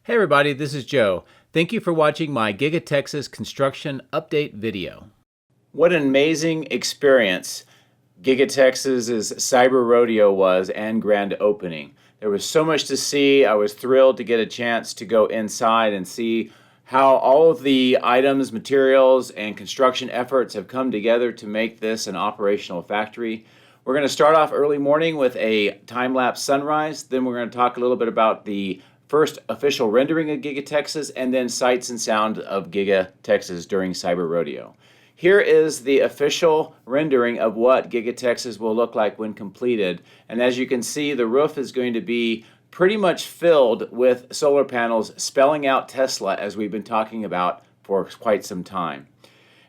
Hey everybody, this is Joe. Thank you for watching my Giga Texas construction update video. What an amazing experience Giga Texas's Cyber Rodeo was and grand opening. There was so much to see. I was thrilled to get a chance to go inside and see how all of the items, materials, and construction efforts have come together to make this an operational factory. We're going to start off early morning with a time-lapse sunrise. Then we're going to talk a little bit about the first official rendering of Giga Texas, and then sights and sound of Giga Texas during Cyber Rodeo. Here is the official rendering of what Giga Texas will look like when completed. And as you can see, the roof is going to be pretty much filled with solar panels, spelling out Tesla, as we've been talking about for quite some time.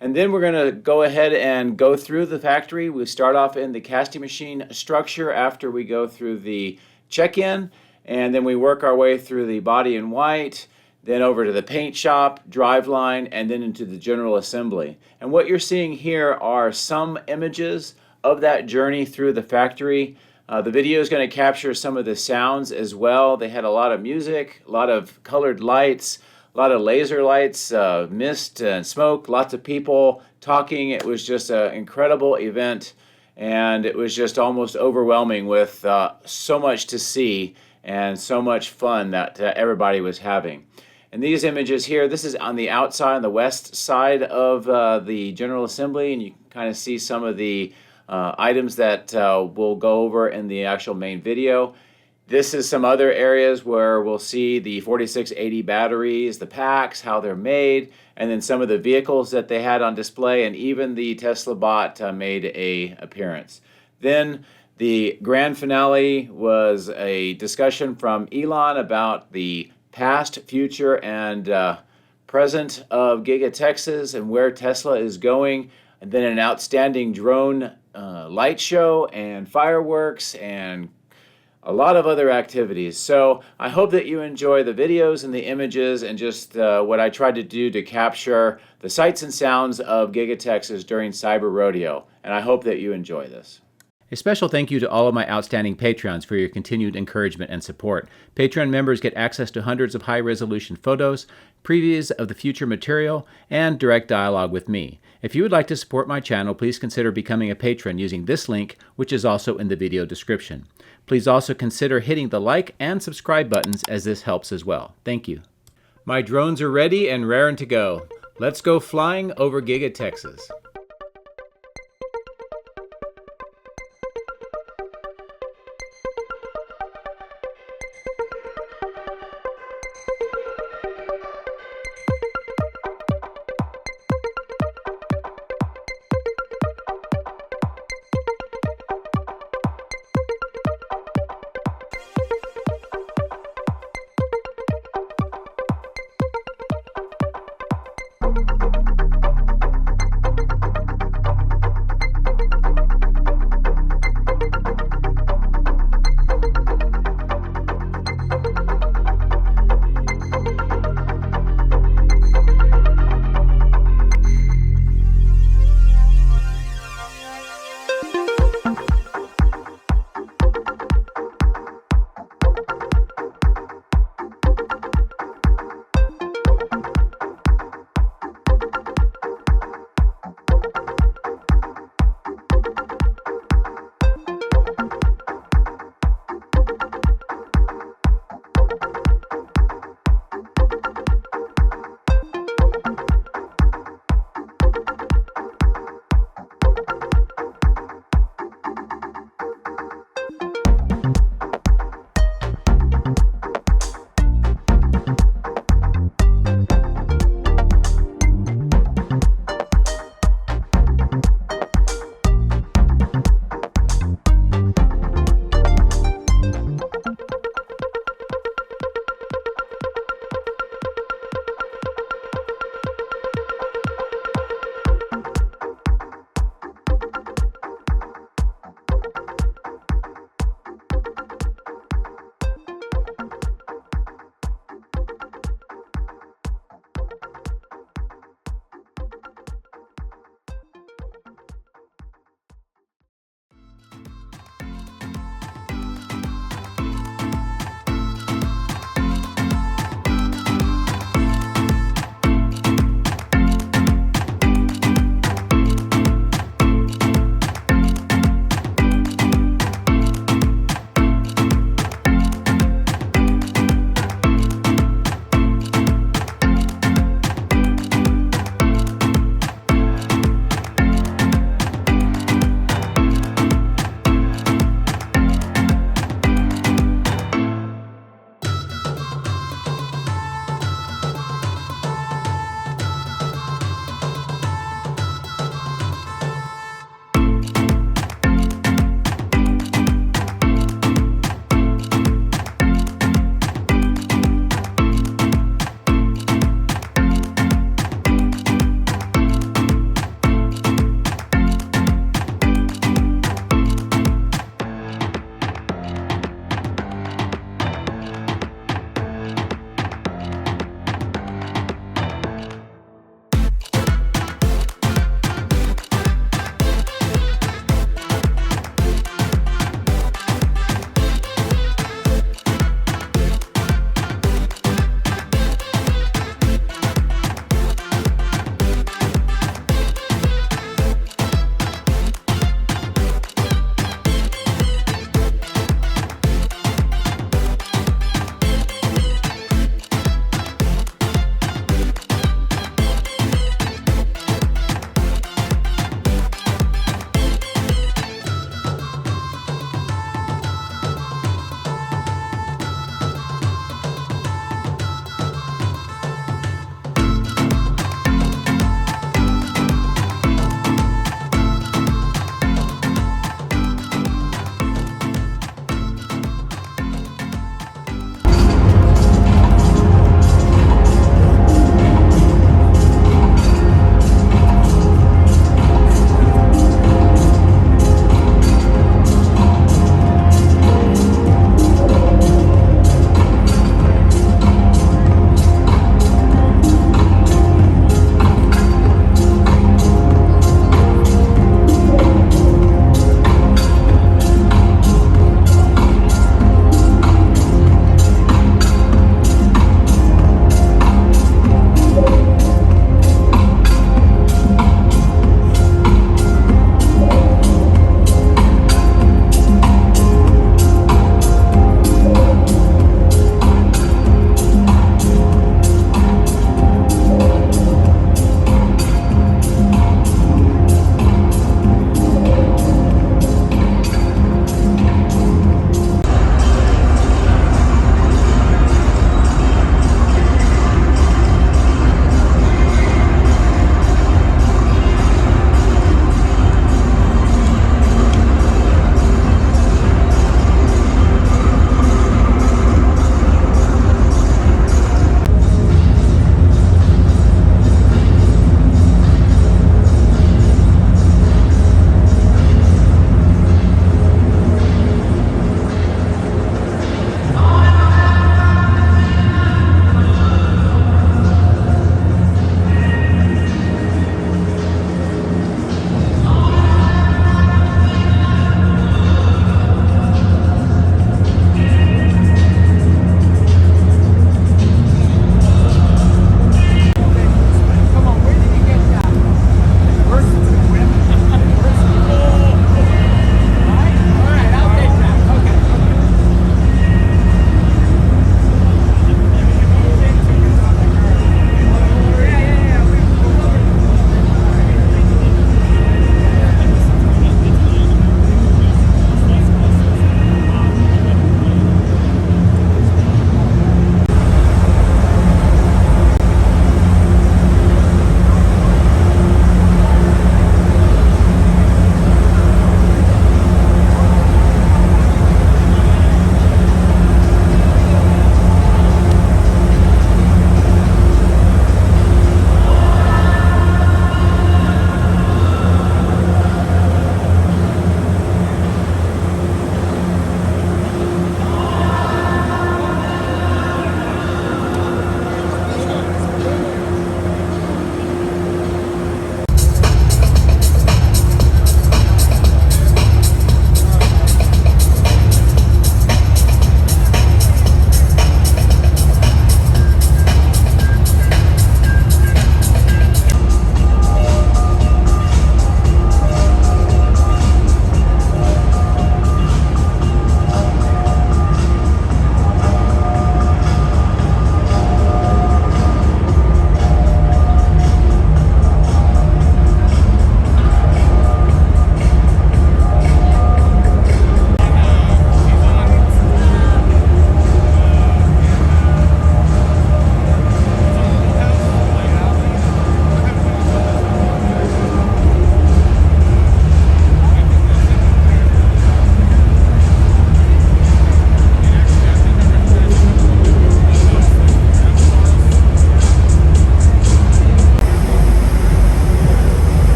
And then we're going to go ahead and go through the factory. We start off in the casting machine structure after we go through the check-in. And then we work our way through the body in white, then over to the paint shop, driveline, and then into the general assembly. And what you're seeing here are some images of that journey through the factory. The video is going to capture some of the sounds as well. They had a lot of music, a lot of colored lights, a lot of laser lights, mist and smoke, lots of people talking. It was just an incredible event, and it was just almost overwhelming with so much to see and so much fun that everybody was having. And these images here, this is on the outside, on the west side of the General Assembly, and you can kind of see some of the items that we'll go over in the actual main video. This is some other areas where we'll see the 4680 batteries, the packs, how they're made, and then some of the vehicles that they had on display, and even the Tesla bot made an appearance. Then the grand finale was a discussion from Elon about the past, future, and present of Giga Texas and where Tesla is going. And then an outstanding drone light show and fireworks and a lot of other activities. So I hope that you enjoy the videos and the images and just what I tried to do to capture the sights and sounds of Giga Texas during Cyber Rodeo. And I hope that you enjoy this. A special thank you to all of my outstanding Patreons for your continued encouragement and support. Patreon members get access to hundreds of high-resolution photos, previews of the future material, and direct dialogue with me. If you would like to support my channel, please consider becoming a patron using this link, which is also in the video description. Please also consider hitting the like and subscribe buttons, as this helps as well. Thank you. My drones are ready and raring to go. Let's go flying over Giga Texas.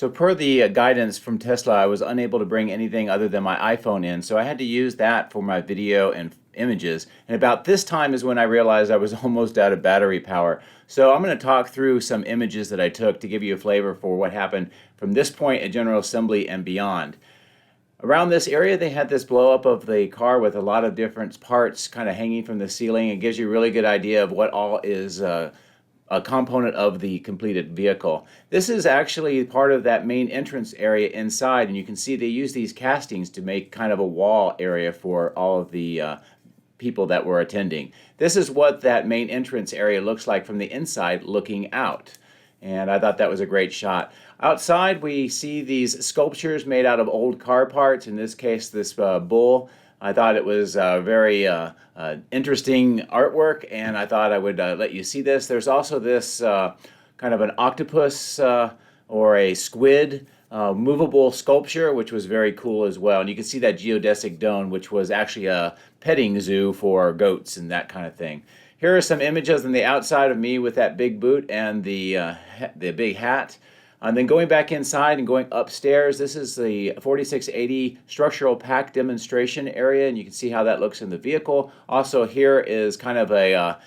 So per the guidance from Tesla, I was unable to bring anything other than my iPhone in, so I had to use that for my video and images. And about this time is when I realized I was almost out of battery power. So I'm going to talk through some images that I took to give you a flavor for what happened from this point at General Assembly and beyond. Around this area, they had this blow up of the car with a lot of different parts kind of hanging from the ceiling. It gives you a really good idea of what all is a component of the completed vehicle. This is actually part of that main entrance area inside, and you can see they use these castings to make kind of a wall area for all of the people that were attending. This is what that main entrance area looks like from the inside looking out. And I thought that was a great shot. Outside we see these sculptures made out of old car parts, in this case this bull. I thought it was very interesting artwork, and I thought I would let you see this. There's also this kind of an octopus or a squid movable sculpture, which was very cool as well. And you can see that geodesic dome, which was actually a petting zoo for goats and that kind of thing. Here are some images on the outside of me with that big boot and the big hat. And then going back inside and going upstairs, this is the 4680 structural pack demonstration area, and you can see how that looks in the vehicle. Also here is kind of a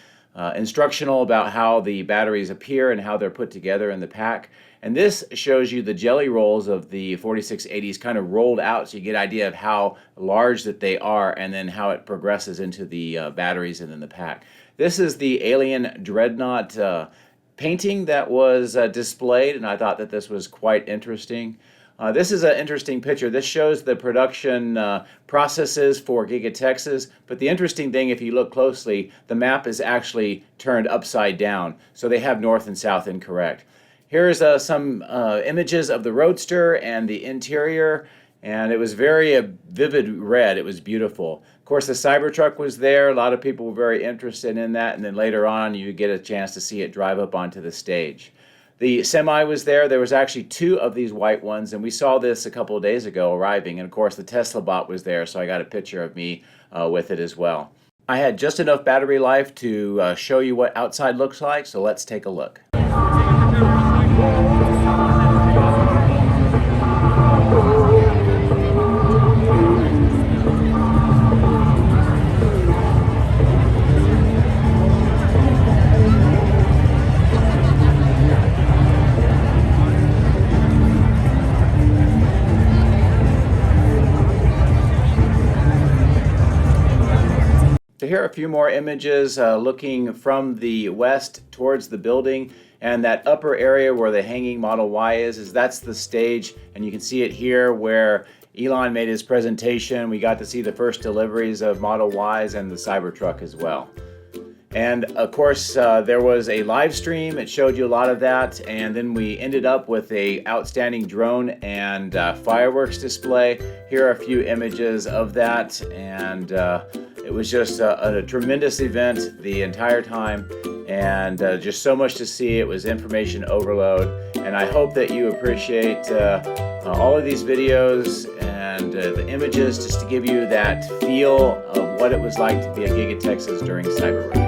instructional about how the batteries appear and how they're put together in the pack. And this shows you the jelly rolls of the 4680s kind of rolled out, so you get an idea of how large that they are and then how it progresses into the batteries and then the pack. This is the Alien Dreadnought painting that was displayed, and I thought that this was quite interesting. This is an interesting picture. This shows the production processes for Giga Texas, but the interesting thing, if you look closely, the map is actually turned upside down, so they have north and south incorrect. Here's some images of the Roadster and the interior, and it was very vivid red. It was beautiful. Of course, the Cybertruck was there. A lot of people were very interested in that, and then later on you get a chance to see it drive up onto the stage. The semi was there. There was actually two of these white ones, and we saw this a couple of days ago arriving. And of course, the Tesla bot was there, so I got a picture of me with it as well. I had just enough battery life to show you what outside looks like, so let's take a look. So here are a few more images looking from the west towards the building, and that upper area where the hanging Model Y is that's the stage, and you can see it here where Elon made his presentation. We got to see the first deliveries of Model Ys and the Cybertruck as well. And of course there was a live stream. It showed you a lot of that, and then we ended up with a outstanding drone and fireworks display. Here are a few images of that, and it was just a tremendous event the entire time, and just so much to see. It was information overload, and I hope that you appreciate all of these videos and the images, just to give you that feel of what it was like to be at Giga Texas during Cyber Rodeo.